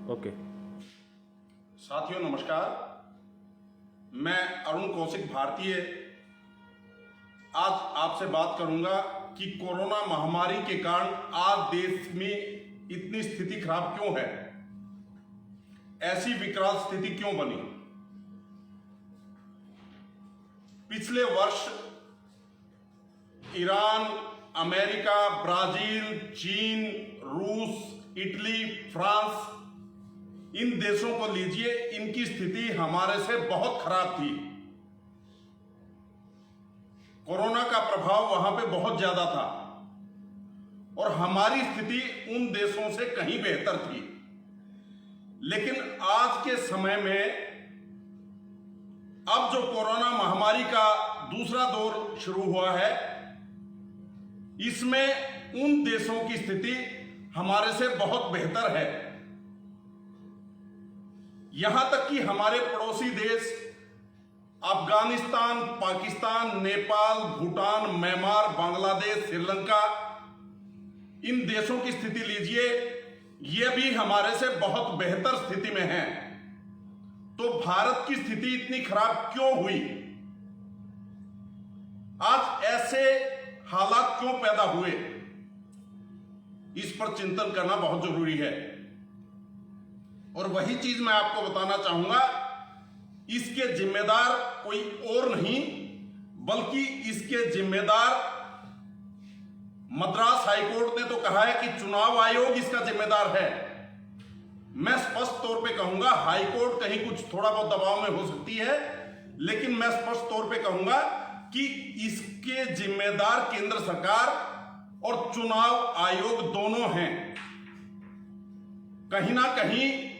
Okay. साथियों नमस्कार, मैं अरुण कौशिक भारतीय आज आपसे बात करूंगा कि कोरोना महामारी के कारण आज देश में इतनी स्थिति खराब क्यों है, ऐसी विकराल स्थिति क्यों बनी। पिछले वर्ष ईरान, अमेरिका, ब्राजील, चीन, रूस, इटली, फ्रांस, इन देशों को लीजिए, इनकी स्थिति हमारे से बहुत खराब थी। कोरोना का प्रभाव वहां पे बहुत ज्यादा था और हमारी स्थिति उन देशों से कहीं बेहतर थी। लेकिन आज के समय में अब जो कोरोना महामारी का दूसरा दौर शुरू हुआ है, इसमें उन देशों की स्थिति हमारे से बहुत बेहतर है। यहां तक कि हमारे पड़ोसी देश अफगानिस्तान, पाकिस्तान, नेपाल, भूटान, म्यांमार, बांग्लादेश, श्रीलंका, इन देशों की स्थिति लीजिए, ये भी हमारे से बहुत बेहतर स्थिति में हैं। तो भारत की स्थिति इतनी खराब क्यों हुई? आज ऐसे हालात क्यों पैदा हुए? इस पर चिंतन करना बहुत जरूरी है और वही चीज मैं आपको बताना चाहूंगा। इसके जिम्मेदार कोई और नहीं बल्कि इसके जिम्मेदार मद्रास हाईकोर्ट ने तो कहा है कि चुनाव आयोग इसका जिम्मेदार है। मैं स्पष्ट तौर पे कहूंगा, हाईकोर्ट कहीं कुछ थोड़ा बहुत दबाव में हो सकती है, लेकिन मैं स्पष्ट तौर पे कहूंगा कि इसके जिम्मेदार केंद्र सरकार और चुनाव आयोग दोनों हैं। कहीं ना कहीं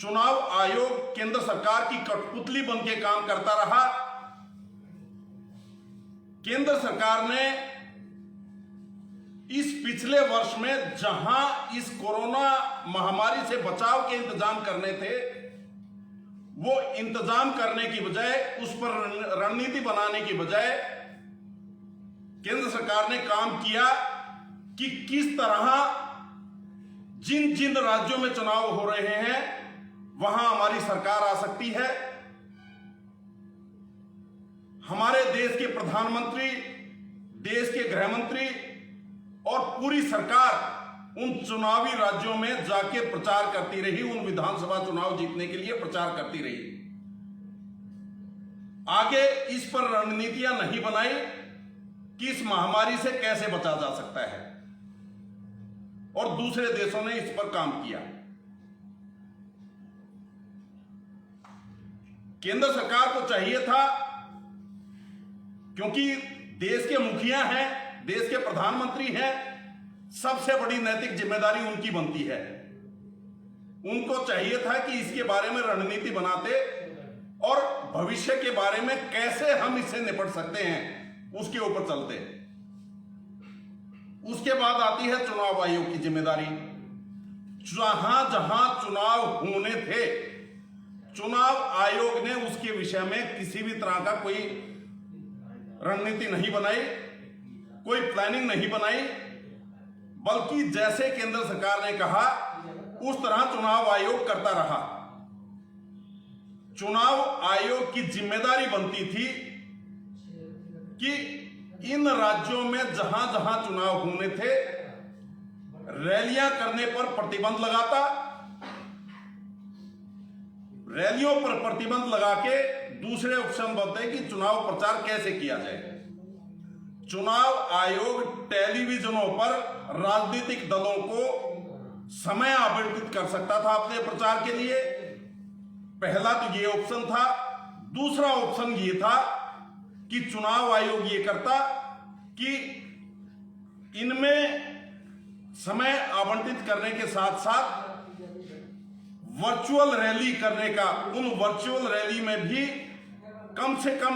चुनाव आयोग केंद्र सरकार की कठपुतली बन के काम करता रहा। केंद्र सरकार ने इस पिछले वर्ष में जहां इस कोरोना महामारी से बचाव के इंतजाम करने थे, वो इंतजाम करने की बजाय, उस पर रणनीति बनाने की बजाय केंद्र सरकार ने काम किया कि किस तरह जिन जिन राज्यों में चुनाव हो रहे हैं वहां हमारी सरकार आ सकती है। हमारे देश के प्रधानमंत्री, देश के गृह मंत्री और पूरी सरकार उन चुनावी राज्यों में जाके प्रचार करती रही, उन विधानसभा चुनाव जीतने के लिए प्रचार करती रही। आगे इस पर रणनीतियां नहीं बनाई कि इस महामारी से कैसे बचा जा सकता है, और दूसरे देशों ने इस पर काम किया। केंद्र सरकार को चाहिए था, क्योंकि देश के मुखिया हैं, देश के प्रधानमंत्री हैं, सबसे बड़ी नैतिक जिम्मेदारी उनकी बनती है। उनको चाहिए था कि इसके बारे में रणनीति बनाते और भविष्य के बारे में कैसे हम इससे निपट सकते हैं उसके ऊपर चलते। उसके बाद आती है चुनाव आयोग की जिम्मेदारी। जहां जहां चुनाव होने थे, चुनाव आयोग ने उसके विषय में किसी भी तरह का कोई रणनीति नहीं बनाई, कोई प्लानिंग नहीं बनाई, बल्कि जैसे केंद्र सरकार ने कहा उस तरह चुनाव आयोग करता रहा। चुनाव आयोग की जिम्मेदारी बनती थी कि इन राज्यों में जहां जहां चुनाव होने थे, रैलियां करने पर प्रतिबंध लगाता, रैलियों पर प्रतिबंध लगा के दूसरे ऑप्शन बनते कि चुनाव प्रचार कैसे किया जाए। चुनाव आयोग टेलीविजनों पर राजनीतिक दलों को समय आवंटित कर सकता था अपने प्रचार के लिए। पहला तो ये ऑप्शन था। दूसरा ऑप्शन ये था कि चुनाव आयोग ये करता कि इनमें समय आवंटित करने के साथ साथ वर्चुअल रैली करने का, उन वर्चुअल रैली में भी कम से कम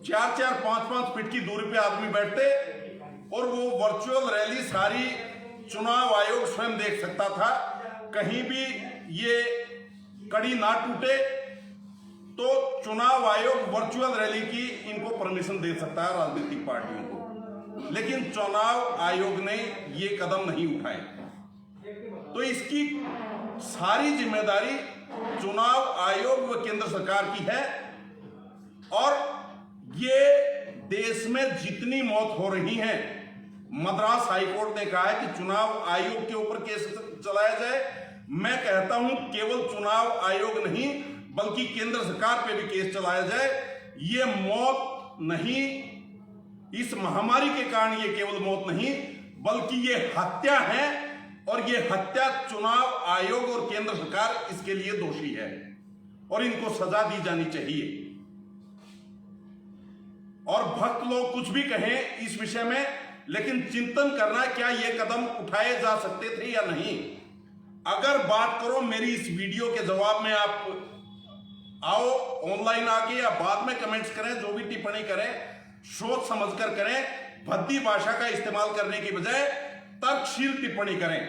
4-4, 5-5 फीट की दूरी पे आदमी बैठते और वो वर्चुअल रैली सारी चुनाव आयोग स्वयं देख सकता था। कहीं भी ये कड़ी ना टूटे तो चुनाव आयोग वर्चुअल रैली की इनको परमिशन दे सकता है, राजनीतिक पार्टियों को। लेकिन चुनाव आयोग ने ये कदम नहीं उठाए। तो तो इसकी सारी जिम्मेदारी चुनाव आयोग व केंद्र सरकार की है। और ये देश में जितनी मौत हो रही हैं, मद्रास हाईकोर्ट ने कहा है कि चुनाव आयोग के ऊपर केस चलाया जाए। मैं कहता हूं केवल चुनाव आयोग नहीं बल्कि केंद्र सरकार पे भी केस चलाया जाए। ये मौत नहीं, इस महामारी के कारण ये केवल मौत नहीं बल्कि ये हत्या है, और ये हत्या चुनाव आयोग और केंद्र सरकार इसके लिए दोषी है और इनको सजा दी जानी चाहिए। और भक्त लोग कुछ भी कहें इस विषय में, लेकिन चिंतन करना क्या ये कदम उठाए जा सकते थे या नहीं। अगर बात करो मेरी इस वीडियो के जवाब में, आप आओ ऑनलाइन आके या बाद में कमेंट्स करें, जो भी टिप्पणी करें सोच समझकर करें, भद्दी भाषा का इस्तेमाल करने की बजाय तर्कशील टिप्पणी करें।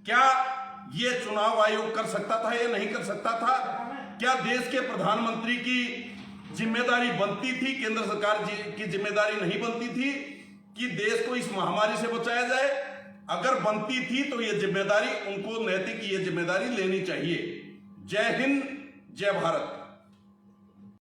क्या ये चुनाव आयोग कर सकता था या नहीं कर सकता था? क्या देश के प्रधानमंत्री की जिम्मेदारी बनती थी, केंद्र सरकार की जिम्मेदारी नहीं बनती थी कि देश को इस महामारी से बचाया जाए? अगर बनती थी तो ये जिम्मेदारी उनको, नैतिक ये जिम्मेदारी लेनी चाहिए। जय हिंद, जय भारत।